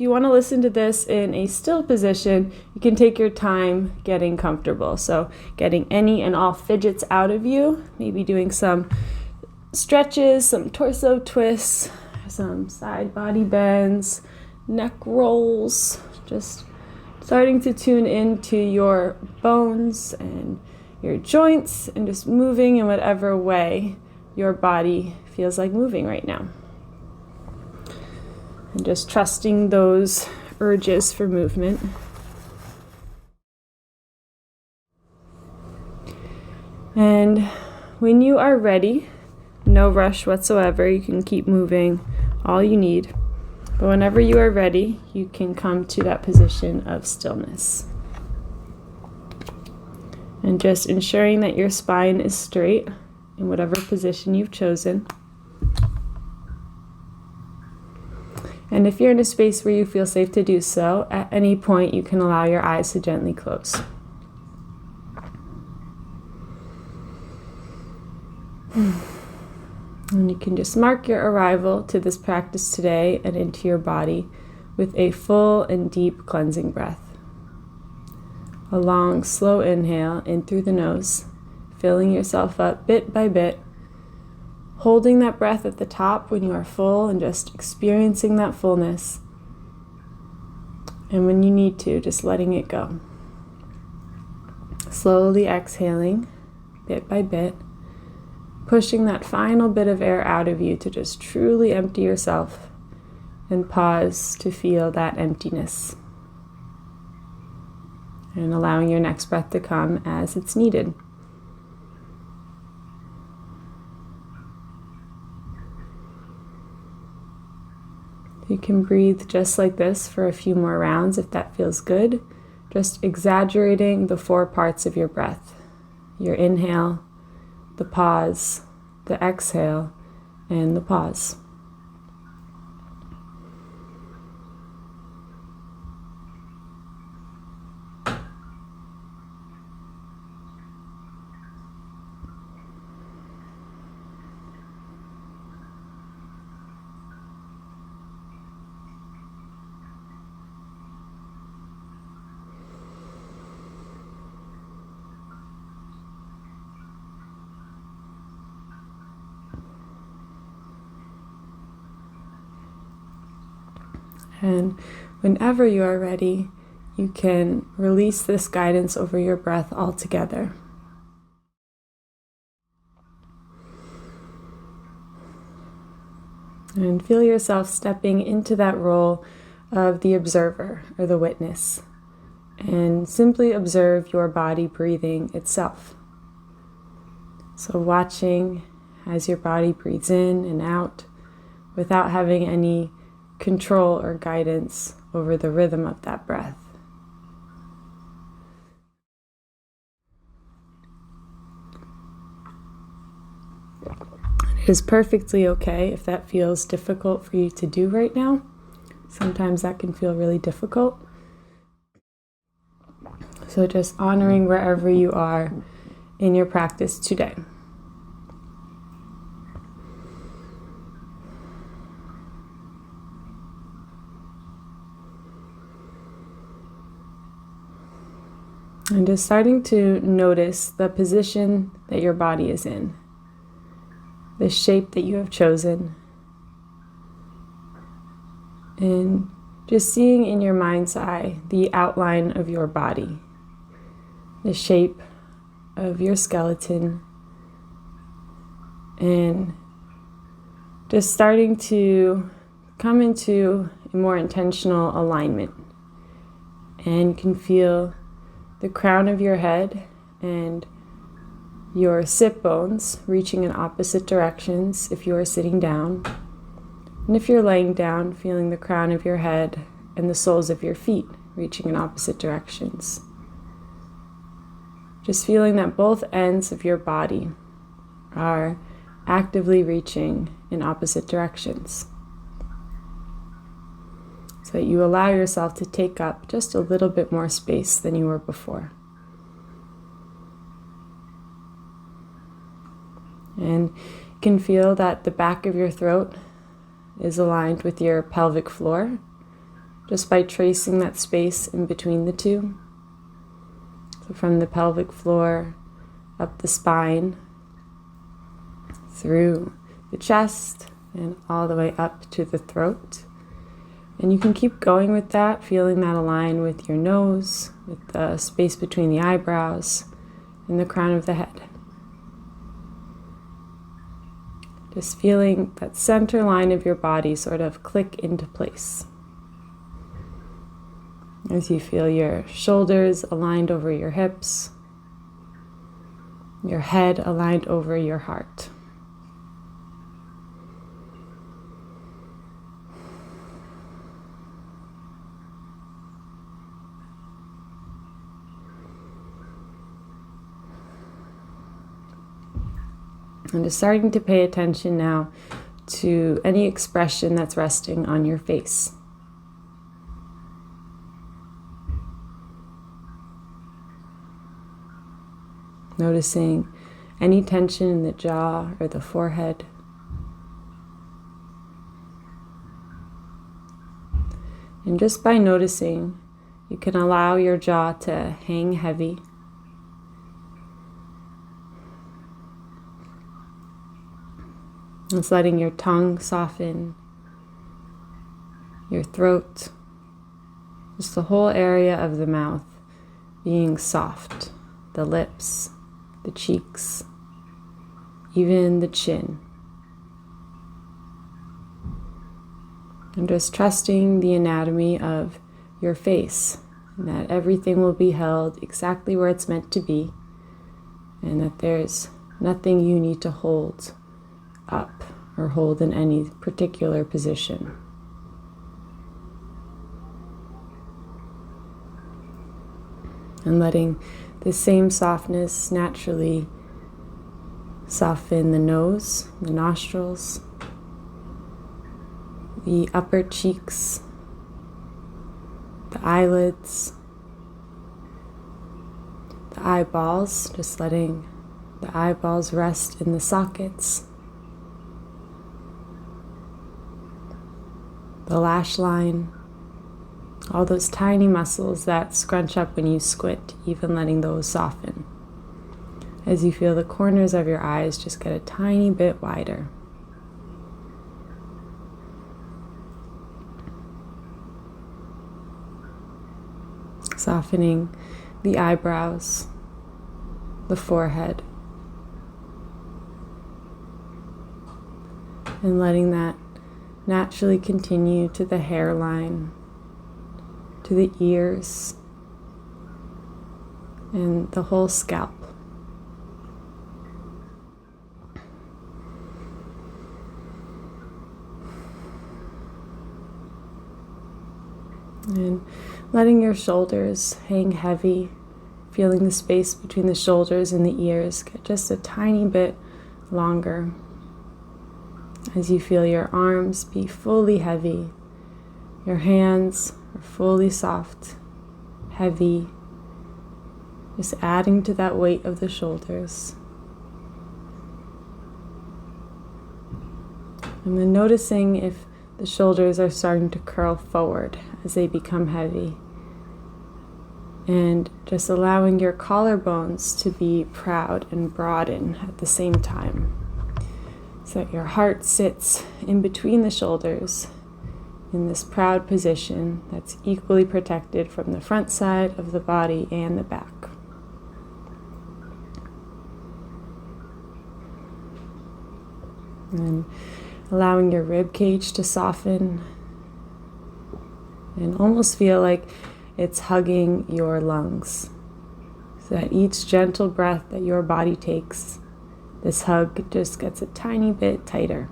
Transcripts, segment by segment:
you want to listen to this in a still position, you can take your time getting comfortable. So getting any and all fidgets out of you, maybe doing some stretches, some torso twists, some side body bends, neck rolls, just starting to tune into your bones and your joints and just moving in whatever way your body feels like moving right now. And just trusting those urges for movement. And when you are ready, no rush whatsoever, you can keep moving all you need. But whenever you are ready, you can come to that position of stillness. And just ensuring that your spine is straight in whatever position you've chosen. And if you're in a space where you feel safe to do so, at any point you can allow your eyes to gently close. And you can just mark your arrival to this practice today and into your body with a full and deep cleansing breath. A long, slow inhale in through the nose, filling yourself up bit by bit, holding that breath at the top when you are full and just experiencing that fullness. And when you need to, just letting it go. Slowly exhaling bit by bit, pushing that final bit of air out of you to just truly empty yourself and pause to feel that emptiness. And allowing your next breath to come as it's needed. You can breathe just like this for a few more rounds if that feels good. Just exaggerating the 4 parts of your breath. Your inhale, the pause, the exhale, and the pause. And whenever you are ready, you can release this guidance over your breath altogether. And feel yourself stepping into that role of the observer or the witness. And simply observe your body breathing itself. So watching as your body breathes in and out without having any control or guidance over the rhythm of that breath. It is perfectly okay if that feels difficult for you to do right now. Sometimes that can feel really difficult. So just honoring wherever you are in your practice today. And just starting to notice the position that your body is in, the shape that you have chosen, and just seeing in your mind's eye the outline of your body, the shape of your skeleton, and just starting to come into a more intentional alignment. And you can feel the crown of your head and your sit bones reaching in opposite directions if you are sitting down. And if you're laying down, feeling the crown of your head and the soles of your feet reaching in opposite directions. Just feeling that both ends of your body are actively reaching in opposite directions. So that you allow yourself to take up just a little bit more space than you were before. And you can feel that the back of your throat is aligned with your pelvic floor. just by tracing that space in between the two. So from the pelvic floor, up the spine, through the chest, and all the way up to the throat. And you can keep going with that, feeling that align with your nose, with the space between the eyebrows and the crown of the head. Just feeling that center line of your body sort of click into place. As you feel your shoulders aligned over your hips, your head aligned over your heart. And just starting to pay attention now to any expression that's resting on your face. Noticing any tension in the jaw or the forehead. And just by noticing, you can allow your jaw to hang heavy. It's letting your tongue soften, your throat, just the whole area of the mouth being soft, the lips, the cheeks, even the chin. And just trusting the anatomy of your face, and that everything will be held exactly where it's meant to be, and that there's nothing you need to hold up or hold in any particular position. And letting the same softness naturally soften the nose, the nostrils, the upper cheeks, the eyelids, the eyeballs, just letting the eyeballs rest in the sockets, the lash line, all those tiny muscles that scrunch up when you squint, even letting those soften as you feel the corners of your eyes just get a tiny bit wider. Softening the eyebrows, the forehead, and letting that naturally continue to the hairline, to the ears, and the whole scalp. And letting your shoulders hang heavy, feeling the space between the shoulders and the ears get just a tiny bit longer. As you feel your arms be fully heavy, your hands are fully soft, heavy, just adding to that weight of the shoulders. And then noticing if the shoulders are starting to curl forward as they become heavy. And just allowing your collarbones to be proud and broaden at the same time. So that your heart sits in between the shoulders in this proud position that's equally protected from the front side of the body and the back. And allowing your rib cage to soften and almost feel like it's hugging your lungs. So that each gentle breath that your body takes, this hug just gets a tiny bit tighter.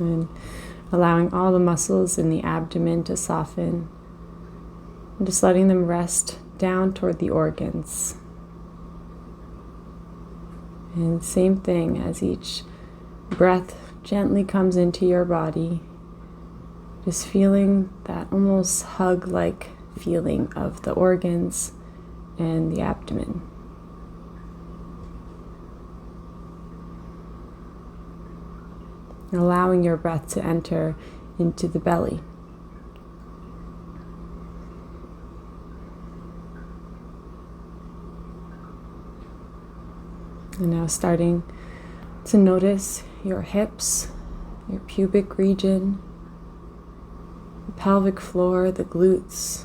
And allowing all the muscles in the abdomen to soften. And just letting them rest down toward the organs. And same thing, as each breath gently comes into your body, just feeling that almost hug-like feeling of the organs and the abdomen. allowing your breath to enter into the belly. And now starting to notice your hips, your pubic region, the pelvic floor, the glutes.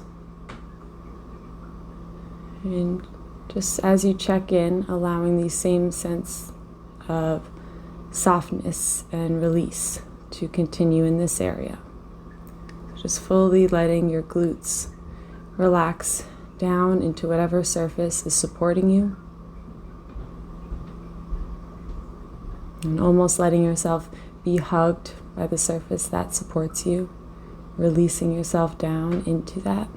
And just as you check in, allowing the same sense of softness and release to continue in this area. Just fully letting your glutes relax down into whatever surface is supporting you. And almost letting yourself be hugged by the surface that supports you, releasing yourself down into that.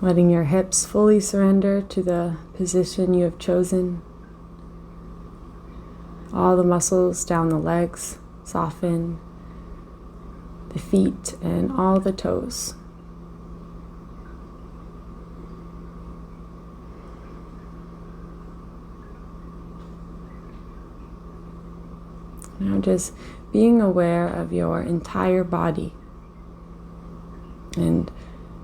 Letting your hips fully surrender to the position you have chosen. All the muscles down the legs soften, the feet and all the toes. Now just being aware of your entire body. And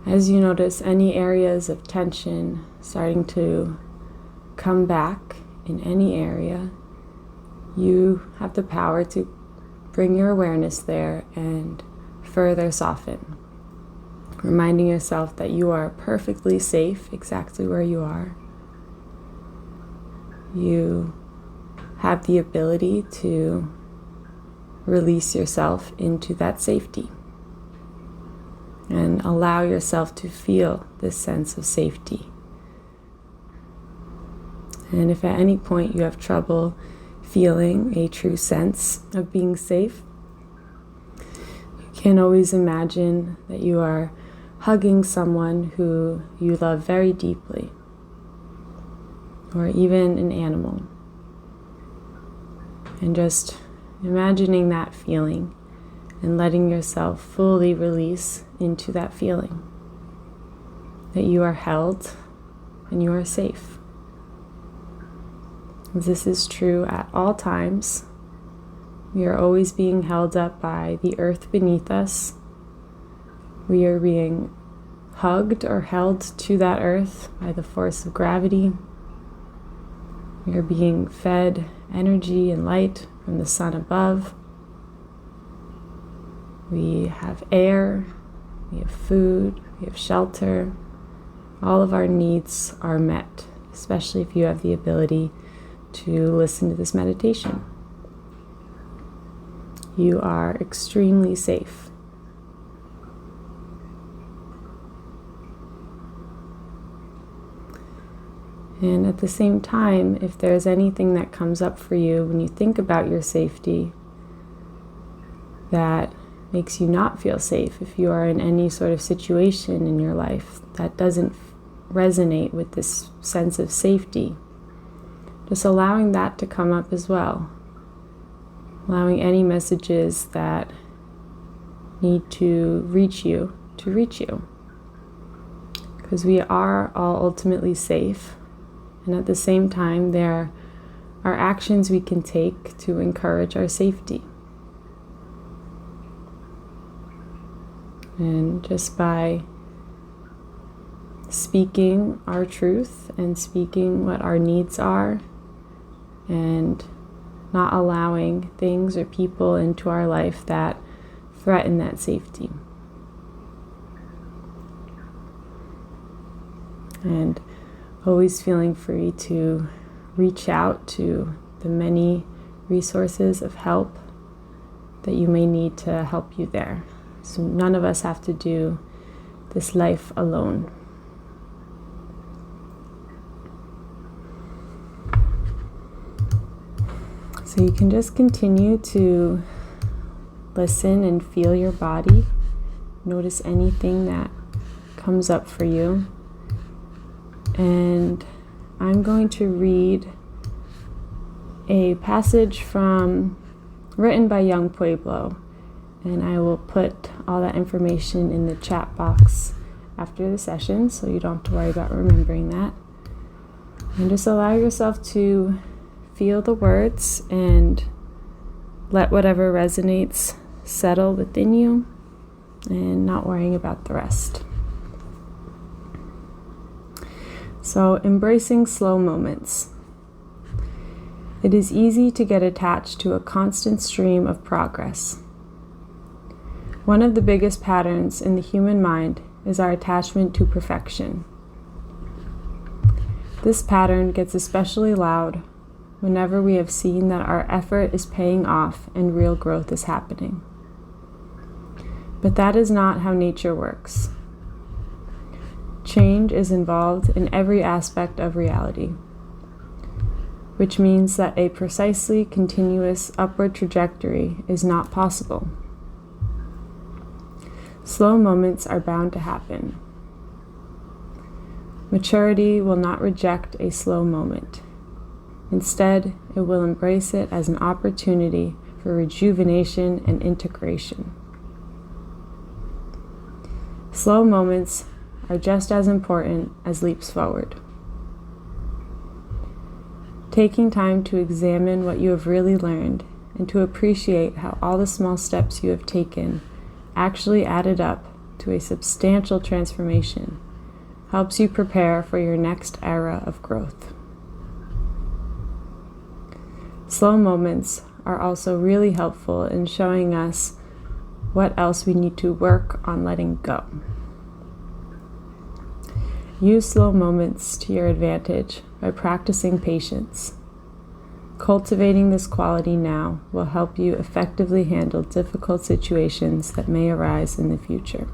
as you notice any areas of tension starting to come back in any area, you have the power to bring your awareness there and further soften. Reminding yourself that you are perfectly safe exactly where you are. You have the ability to release yourself into that safety and allow yourself to feel this sense of safety. And if at any point you have trouble feeling a true sense of being safe, you can always imagine that you are hugging someone who you love very deeply, or even an animal, and just imagining that feeling and letting yourself fully release into that feeling, that you are held and you are safe. This is true at all times. We are always being held up by the earth beneath us. We are being hugged or held to that earth by the force of gravity. We are being fed energy and light from the sun above. We have air, we have food, we have shelter. All of our needs are met, especially if you have the ability to listen to this meditation. You are extremely safe. And at the same time, if there's anything that comes up for you when you think about your safety that makes you not feel safe, if you are in any sort of situation in your life that doesn't resonate with this sense of safety, just allowing that to come up as well. Allowing any messages that need to reach you to reach you. Because we are all ultimately safe. And at the same time, there are actions we can take to encourage our safety. And just by speaking our truth and speaking what our needs are, and not allowing things or people into our life that threaten that safety. And always feeling free to reach out to the many resources of help that you may need to help you there. So none of us have to do this life alone. So you can just continue to listen and feel your body. Notice anything that comes up for you. And I'm going to read a passage written by Young Pueblo, and I will put all that information in the chat box after the session, so you don't have to worry about remembering that. And just allow yourself to feel the words and let whatever resonates settle within you, and not worrying about the rest. So, embracing slow moments. It is easy to get attached to a constant stream of progress. One of the biggest patterns in the human mind is our attachment to perfection. This pattern gets especially loud whenever we have seen that our effort is paying off and real growth is happening. But that is not how nature works. Change is involved in every aspect of reality, which means that a precisely continuous upward trajectory is not possible. Slow moments are bound to happen. Maturity will not reject a slow moment. Instead, it will embrace it as an opportunity for rejuvenation and integration. Slow moments are just as important as leaps forward. Taking time to examine what you have really learned and to appreciate how all the small steps you have taken actually added up to a substantial transformation helps you prepare for your next era of growth. Slow moments are also really helpful in showing us what else we need to work on letting go. Use slow moments to your advantage by practicing patience. Cultivating this quality now will help you effectively handle difficult situations that may arise in the future.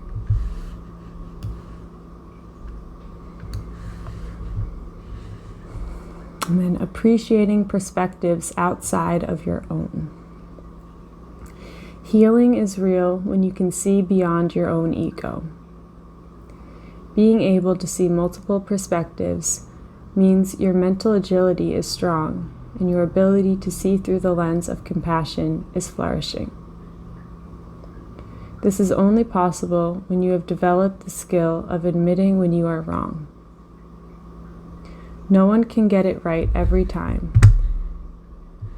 And then appreciating perspectives outside of your own. Healing is real when you can see beyond your own ego. Being able to see multiple perspectives means your mental agility is strong and your ability to see through the lens of compassion is flourishing. This is only possible when you have developed the skill of admitting when you are wrong. No one can get it right every time.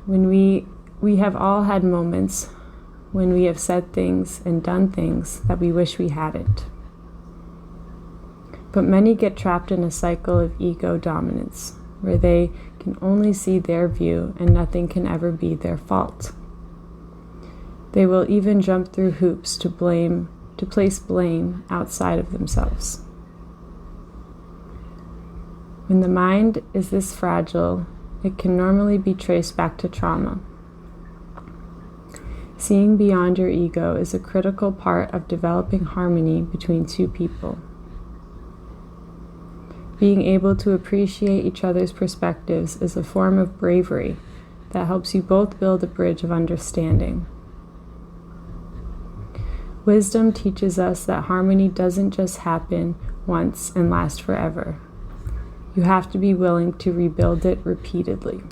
When we have all had moments when we have said things and done things that we wish we hadn't. But many get trapped in a cycle of ego dominance, where they can only see their view and nothing can ever be their fault. They will even jump through hoops to place blame outside of themselves. When the mind is this fragile, it can normally be traced back to trauma. Seeing beyond your ego is a critical part of developing harmony between two people. Being able to appreciate each other's perspectives is a form of bravery that helps you both build a bridge of understanding. Wisdom teaches us that harmony doesn't just happen once and last forever. You have to be willing to rebuild it repeatedly.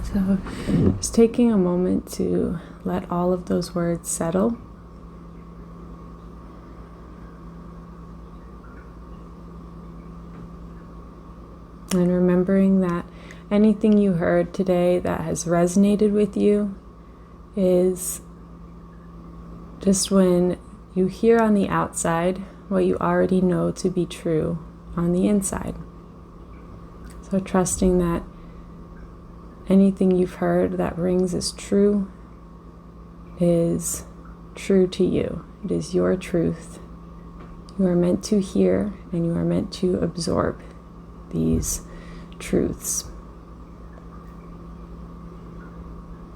So just taking a moment to let all of those words settle. And remembering that anything you heard today that has resonated with you is just when you hear on the outside what you already know to be true on the inside. So trusting that anything you've heard that rings as true is true to you. It is your truth. You are meant to hear and you are meant to absorb these truths.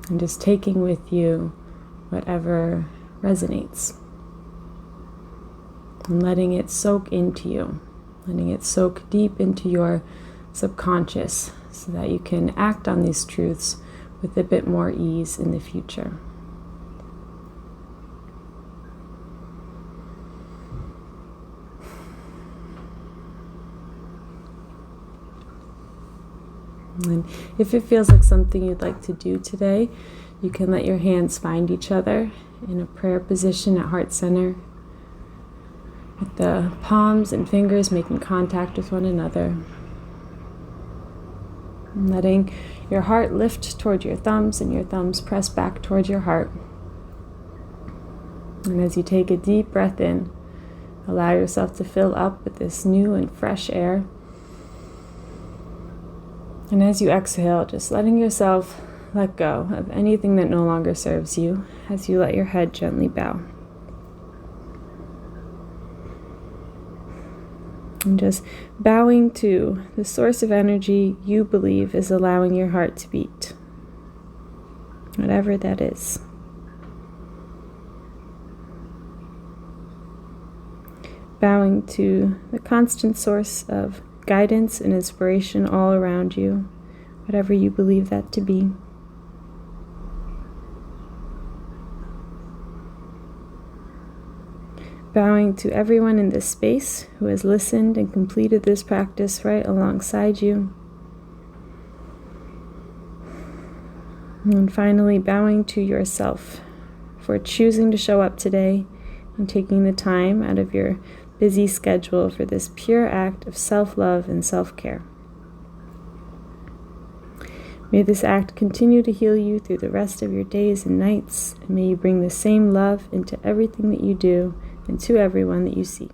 And just taking with you whatever resonates and letting it soak into you, letting it soak deep into your subconscious so that you can act on these truths with a bit more ease in the future. And if it feels like something you'd like to do today, you can let your hands find each other in a prayer position at heart center, with the palms and fingers making contact with one another. And letting your heart lift toward your thumbs and your thumbs press back toward your heart. And as you take a deep breath in, allow yourself to fill up with this new and fresh air. And as you exhale, just letting yourself let go of anything that no longer serves you as you let your head gently bow. And just bowing to the source of energy you believe is allowing your heart to beat, whatever that is. Bowing to the constant source of guidance and inspiration all around you, whatever you believe that to be. Bowing to everyone in this space who has listened and completed this practice right alongside you. And finally, bowing to yourself for choosing to show up today and taking the time out of your busy schedule for this pure act of self-love and self-care. May this act continue to heal you through the rest of your days and nights, and may you bring the same love into everything that you do and to everyone that you see.